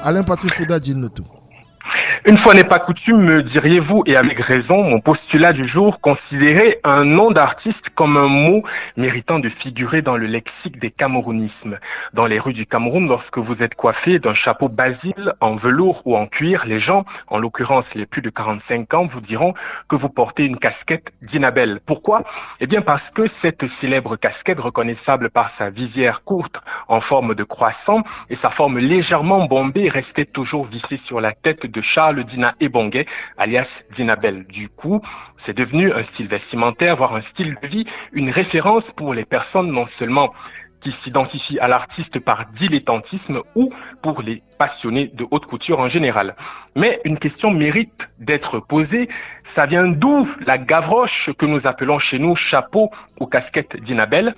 Alain Patrick Fouda, dis-nous tout. Une fois n'est pas coutume, me diriez-vous, et avec raison, mon postulat du jour, considérer un nom d'artiste comme un mot méritant de figurer dans le lexique des camerounismes. Dans les rues du Cameroun, lorsque vous êtes coiffé d'un chapeau basile en velours ou en cuir, les gens, en l'occurrence les plus de 45 ans, vous diront que vous portez une casquette d'Inabel. Pourquoi? Eh bien parce que cette célèbre casquette, reconnaissable par sa visière courte en forme de croissant et sa forme légèrement bombée, restait toujours vissée sur la tête de Charles Dina Ebongue, alias Dinabel. Du coup, c'est devenu un style vestimentaire, voire un style de vie, une référence pour les personnes non seulement qui s'identifient à l'artiste par dilettantisme ou pour les passionnés de haute couture en général. Mais une question mérite d'être posée. Ça vient d'où la gavroche que nous appelons chez nous chapeau ou casquette d'Inabel?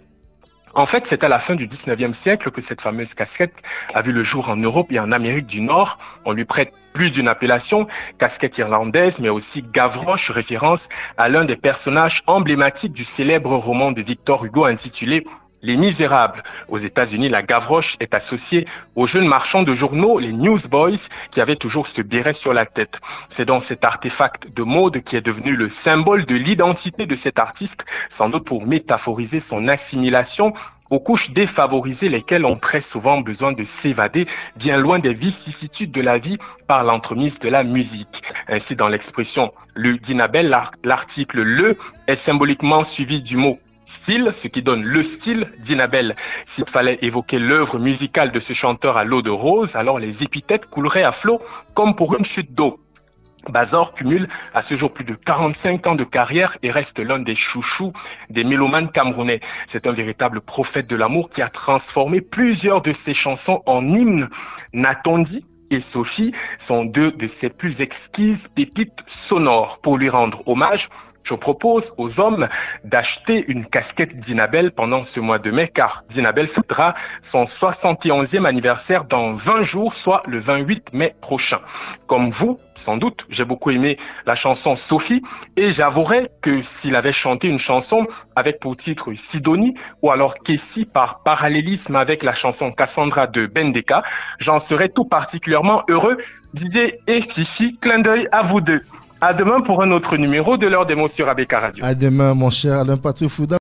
En fait, c'est à la fin du 19e siècle que cette fameuse casquette a vu le jour en Europe et en Amérique du Nord. On lui prête plus d'une appellation, casquette irlandaise, mais aussi gavroche, référence à l'un des personnages emblématiques du célèbre roman de Victor Hugo intitulé Les Misérables. Aux États-Unis, la gavroche est associée aux jeunes marchands de journaux, les newsboys, qui avaient toujours ce béret sur la tête. C'est donc cet artefact de mode qui est devenu le symbole de l'identité de cet artiste, sans doute pour métaphoriser son assimilation aux couches défavorisées, lesquelles ont très souvent besoin de s'évader bien loin des vicissitudes de la vie par l'entremise de la musique. Ainsi, dans l'expression « le d'Inabel », l'article « le » est symboliquement suivi du mot style, ce qui donne le style d'Inabel. S'il fallait évoquer l'œuvre musicale de ce chanteur à l'eau de rose, alors les épithètes couleraient à flot comme pour une chute d'eau. Bazor cumule à ce jour plus de 45 ans de carrière et reste l'un des chouchous des mélomanes camerounais. C'est un véritable prophète de l'amour qui a transformé plusieurs de ses chansons en hymnes. Natondi et Sophie sont deux de ses plus exquises pépites sonores. Pour lui rendre hommage, je propose aux hommes d'acheter une casquette d'Inabel pendant ce mois de mai, car d'Inabel fêtera son 71e anniversaire dans 20 jours, soit le 28 mai prochain. Comme vous, sans doute, j'ai beaucoup aimé la chanson Sophie, et j'avouerai que s'il avait chanté une chanson avec pour titre Sidonie, ou alors Kessie par parallélisme avec la chanson Cassandra de Bendeka, j'en serais tout particulièrement heureux. Didier et Fifi, clin d'œil à vous deux. À demain pour un autre numéro de l'heure des mots sur ABK Radio. À demain, mon cher Alain Patrick Fouda.